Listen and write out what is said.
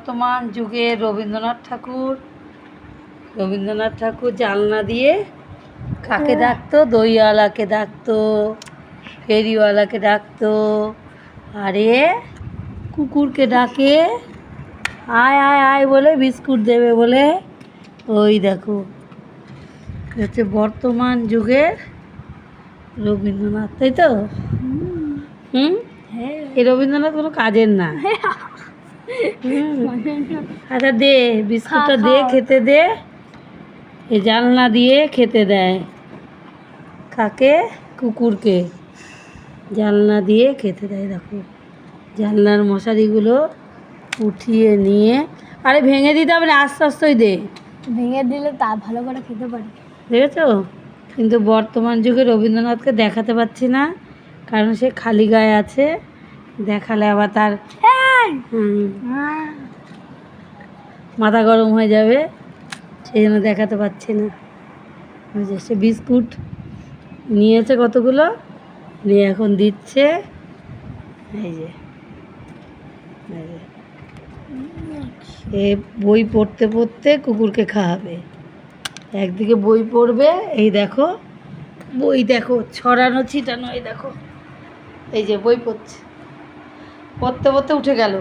বর্তমান যুগে রবীন্দ্রনাথ ঠাকুর জানলা দিয়ে কাকে ডাকতো? দইওয়ালাকে ডাকতো, ফেরিওয়ালাকে ডাকতো, আরে কুকুরকে ডাকে আয় আয় আয় বলে বিস্কুট দেবে বলে। ওই দেখো, হচ্ছে বর্তমান যুগের রবীন্দ্রনাথ, তাই তো? এই রবীন্দ্রনাথ কোনো কাজের না। আচ্ছা দে বিস্কুটটা দে, খেতে দে। এ জানলা দিয়ে খেতে দেয় কাকে? কুকুরকে জানলা দিয়ে খেতে দেয়। দেখো জানলার মশারিগুলো উঠিয়ে নিয়ে, আরে ভেঙে দিতে হবে না, আস্তে আস্তেই দে। ভেঙে দিলে তা ভালো করে খেতে পারি, দেখেছো? কিন্তু বর্তমান যুগে রবীন্দ্রনাথকে দেখাতে পারছি না, কারণ সে খালি গায়ে আছে, দেখালে আবার তার মাথা গরম হয়ে যাবে, সেই জন্য দেখাতে পারছি না। সে বিস্কুট নিয়েছে কতগুলো, নিয়ে এখন দিচ্ছে। এই যে এ বই পড়তে পড়তে কুকুরকে খাওয়াবে। একদিকে বই পড়বে, এই দেখো বই দেখো ছড়ানো ছিটানো, এই দেখো এই যে বই পড়ছে, পড়তে পড়তে উঠে গেল।